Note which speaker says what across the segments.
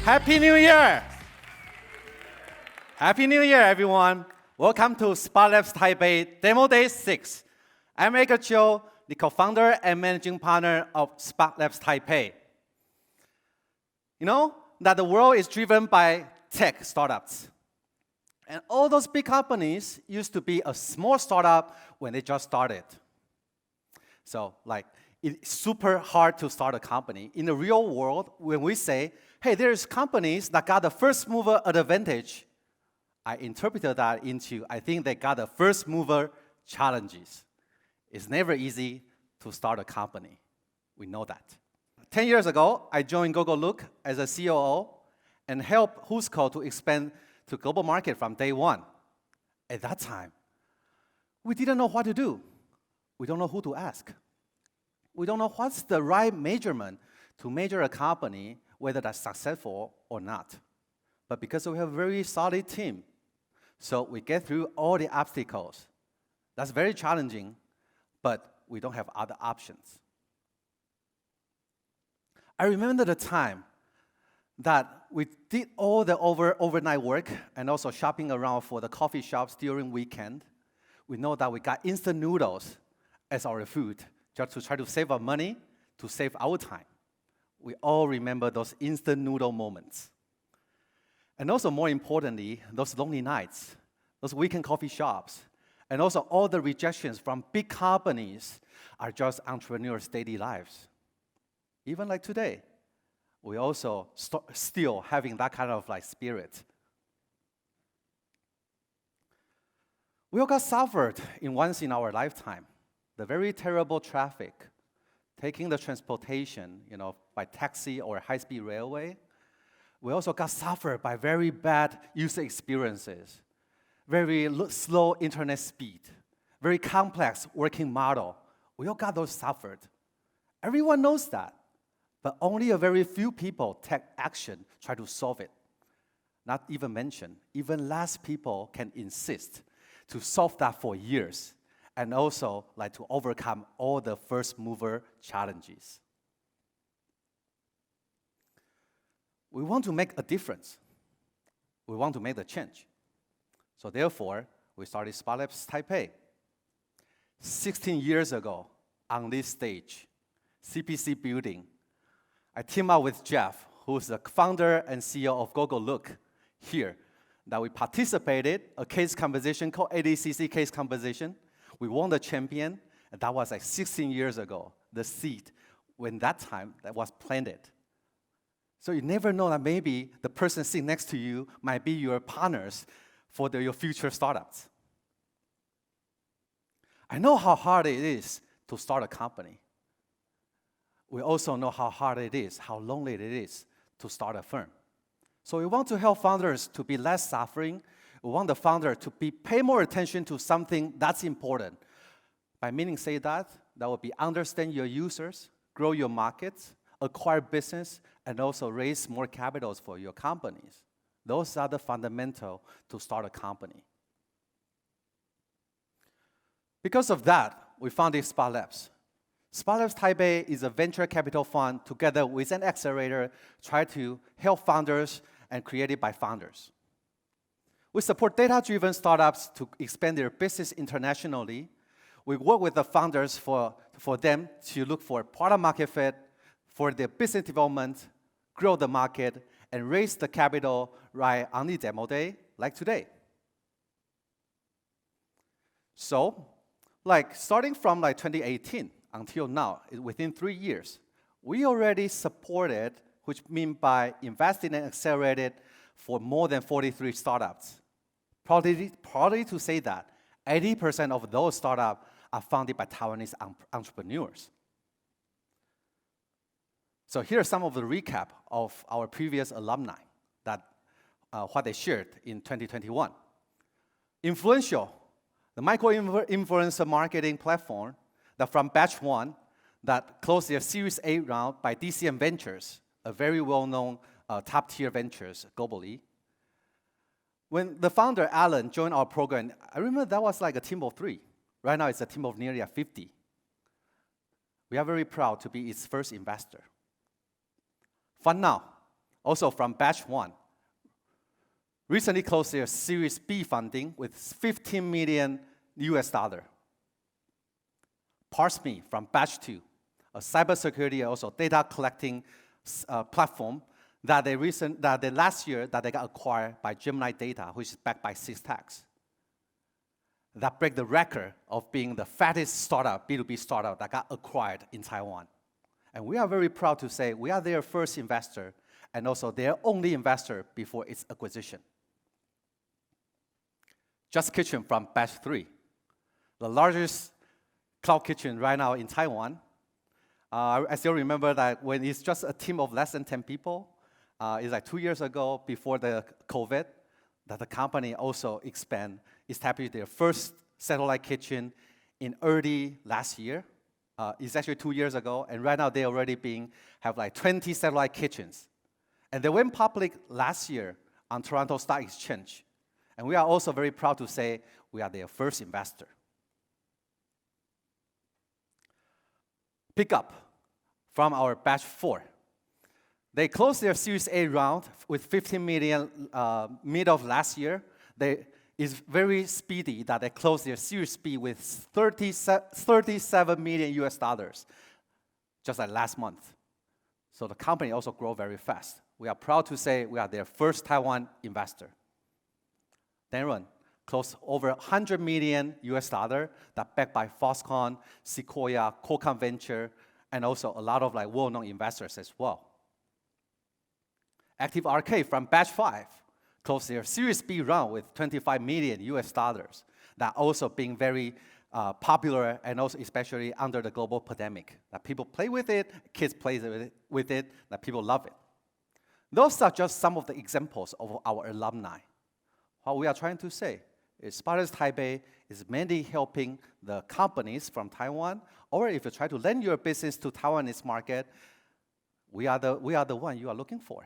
Speaker 1: Happy New Year! Happy New Year, everyone. Welcome to SparkLabs Taipei DemoDay 6. I'm Edgar Chiu, the co-founder and managing partner of SparkLabs Taipei. You know that the world is driven by tech startups. And all those big companies used to be a small startup when they just started. So, it's super hard to start a company. In the real world, when we say, hey, there's companies that got the first mover advantage, I interpreted that into, I think they got the first mover challenges. It's never easy to start a company. We know that. 10 years ago, I joined GoGoLook as a COO and helped Who'sco to expand to global market from day one. At that time, we didn't know what to do. We don't know who to ask. We don't know what's the right measurement to measure a company, whether that's successful or not. But because we have a very solid team, so we get through all the obstacles. That's very challenging, but we don't have other options. I remember the time that we did all the overnight work and also shopping around for the coffee shops during weekend. We know that we got instant noodles as our food just to try to save our money, to save our time. We all remember those instant noodle moments. And also, more importantly, those lonely nights, those weekend coffee shops, and also all the rejections from big companies are just entrepreneurs' daily lives. Even like today, we also still having that kind of spirit. We all got suffered once in our lifetime. The very terrible traffic, taking the transportation, by taxi or high-speed railway. We also got suffered by very bad user experiences, very slow internet speed, very complex working model. We all got those suffered. Everyone knows that. But only a very few people take action, try to solve it. Not even mention, even less people can insist to solve that for years, and also to overcome all the first mover challenges. We want to make a difference. We want to make the change. So therefore, we started SparkLabs Taipei. 16 years ago, on this stage, CPC building, I teamed up with Jeff, who's the founder and CEO of GoGoLook here, that we participated a case competition called ADCC case competition. We won the champion, and that was 16 years ago, the seed when that time that was planted. So you never know that maybe the person sitting next to you might be your partners for your future startups. I know how hard it is to start a company. We also know how hard it is, how lonely it is to start a firm. So we want to help founders to be less suffering. We want the founder to pay more attention to something that's important. By meaning say that would be understand your users, grow your markets, acquire business, and also raise more capitals for your companies. Those are the fundamentals to start a company. Because of that, we founded SparkLabs. SparkLabs Taipei is a venture capital fund together with an accelerator try to help founders and created by founders. We support data-driven startups to expand their business internationally. We work with the founders for them to look for product market fit, for their business development, grow the market, and raise the capital right on the demo day, like today. So, starting from 2018 until now, within 3 years, we already supported, which means by investing and accelerated for more than 43 startups. Probably to say that 80% of those startups are founded by Taiwanese entrepreneurs. So here's some of the recap of our previous alumni, what they shared in 2021. Influential, the micro-influencer marketing platform that from batch 1 that closed their Series A round by DCM Ventures, a very well-known top-tier ventures globally. When the founder, Alan, joined our program, I remember that was like a team of 3. Right now, it's a team of nearly 50. We are very proud to be its first investor. FundNow, also from batch 1, recently closed their Series B funding with $15 million US. ParseMe from batch 2, a cybersecurity also data collecting platform that they last year got acquired by Gemini Data, which is backed by Systax. That break the record of being the fattest startup, B2B startup that got acquired in Taiwan. And we are very proud to say we are their first investor and also their only investor before its acquisition. Just Kitchen from batch 3, the largest cloud kitchen right now in Taiwan. I still remember that when it's just a team of less than 10 people, it's like 2 years ago before the COVID, that the company also established their first satellite kitchen in early last year. It's actually 2 years ago, and right now they already have like 20 satellite kitchens. And they went public last year on Toronto Stock Exchange. And we are also very proud to say we are their first investor. Pick up from our batch 4. They closed their Series A round with $15 million mid of last year. It's very speedy that they closed their Series B with $37 million US, just like last month. So the company also grew very fast. We are proud to say we are their first Taiwan investor. Darren closed over $100 million US that backed by Foxconn, Sequoia, Qualcomm Venture, and also a lot of like well-known investors as well. Active Arcade from batch 5 closed their Series B round with $25 million US, that also being very popular and also especially under the global pandemic. That people play with it, kids play with it, that people love it. Those are just some of the examples of our alumni. What we are trying to say is SparkLabs Taipei is mainly helping the companies from Taiwan, or if you try to lend your business to Taiwanese market, we are the one you are looking for.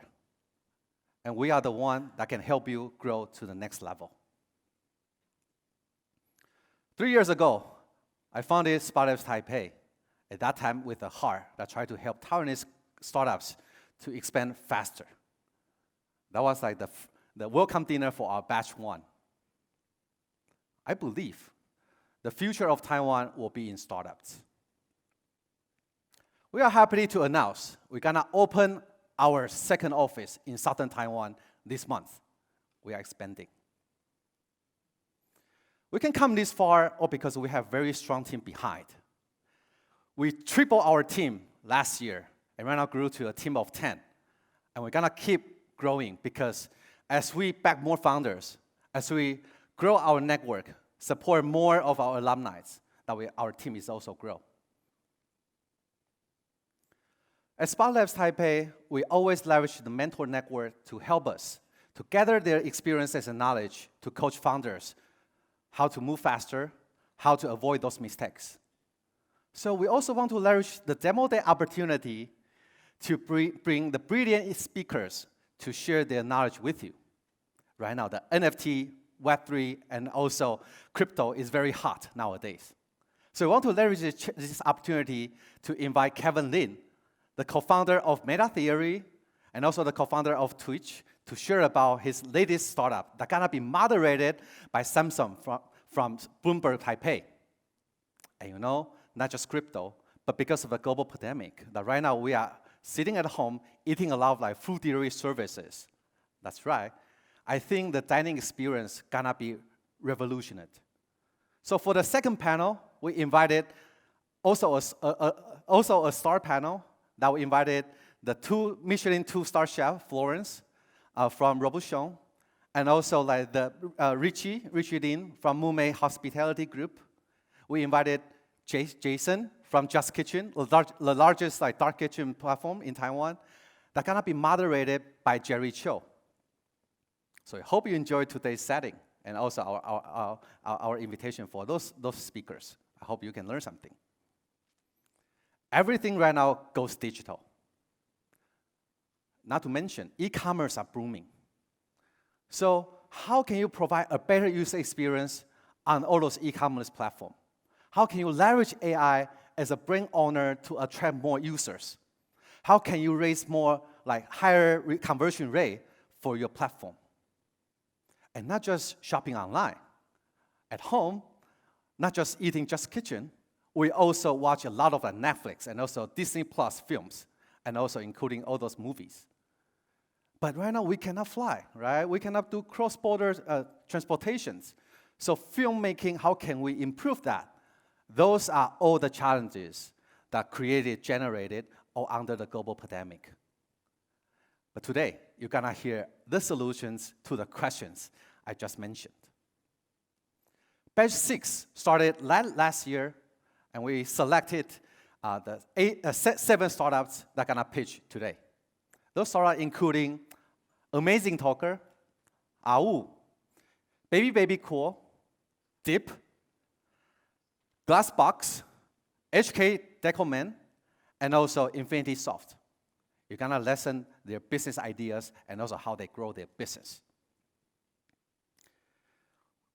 Speaker 1: And we are the one that can help you grow to the next level. 3 years ago, I founded SparkLabs Taipei, at that time with a heart that tried to help Taiwanese startups to expand faster. That was like the welcome dinner for our batch 1. I believe the future of Taiwan will be in startups. We are happy to announce we're gonna open our second office in Southern Taiwan this month. We are expanding. We can come this far all because we have very strong team behind. We tripled our team last year and right now grew to a team of 10. And we're gonna keep growing because as we back more founders, as we grow our network, support more of our alumni, our team is also grow. At SparkLabs Taipei, we always leverage the mentor network to help us to gather their experiences and knowledge to coach founders how to move faster, how to avoid those mistakes. So we also want to leverage the DemoDay opportunity to bring the brilliant speakers to share their knowledge with you. Right now, the NFT, Web3, and also crypto is very hot nowadays. So we want to leverage this opportunity to invite Kevin Lin, the co-founder of Meta Theory, and also the co-founder of Twitch, to share about his latest startup that's gonna be moderated by Samsung from Bloomberg Taipei. And you know, not just crypto, but because of the global pandemic, that right now we are sitting at home, eating a lot of like food delivery services. That's right. I think the dining experience gonna be revolutionary. So for the second panel, we invited also a star panel that we invited the Michelin 2-star chef, Florence, from Robuchon, and also like the Richie Lin from Mume Hospitality Group. We invited Jason from Just Kitchen, the largest like dark kitchen platform in Taiwan, that's gonna be moderated by Jerry Cho. So I hope you enjoyed today's setting and also our invitation for those speakers. I hope you can learn something. Everything right now goes digital. Not to mention, e-commerce are booming. So how can you provide a better user experience on all those e-commerce platforms? How can you leverage AI as a brand owner to attract more users? How can you raise more like higher conversion rate for your platform. And not just shopping online. At home, not just eating just kitchen, we also watch a lot of Netflix and also Disney Plus films, and also including all those movies. But right now, we cannot fly, right? We cannot do cross-border transportations. So filmmaking, how can we improve that? Those are all the challenges that generated, or under the global pandemic. But today, you're gonna hear the solutions to the questions I just mentioned. Batch 6 started last year, and we selected the 7 startups that are gonna pitch today. Those startups including Amazing Talker, AU, Baby Cool, Dip, Glassbox, HK Decoman, and also Infinity Soft. You're gonna listen their business ideas and also how they grow their business.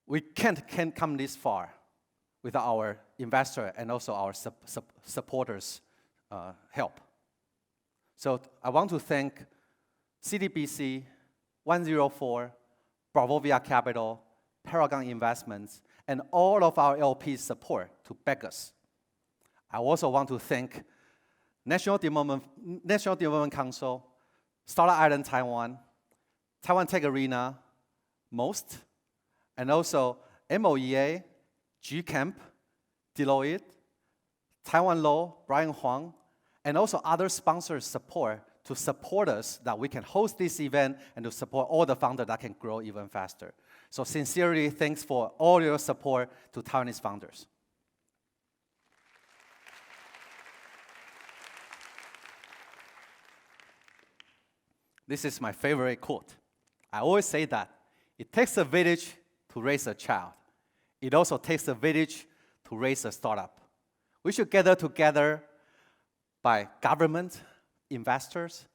Speaker 1: We can't come this far without our investor and also our supporters' help. So I want to thank CDBC, 104, Bravovia Capital, Paragon Investments, and all of our LPs' support to back us. I also want to thank National Development Council, Startup Island Taiwan, Taiwan Tech Arena, MOST, and also MOEA, GCamp, Deloitte, Taiwan Law, Brian Huang, and also other sponsors support to support us that we can host this event and to support all the founders that can grow even faster. So sincerely, thanks for all your support to Taiwanese founders. This is my favorite quote. I always say that it takes a village to raise a child. It also takes a village to raise a startup. We should gather together by government, investors,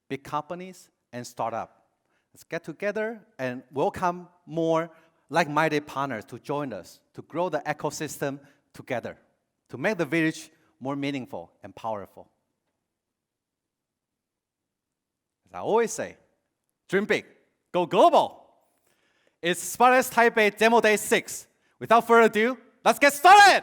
Speaker 1: big companies, and startup. Let's get together and welcome more like-minded partners to join us to grow the ecosystem together, to make the village more meaningful and powerful. As I always say, dream big, go global. It's SparkLabs Taipei Demo Day 6. Without further ado, let's get started!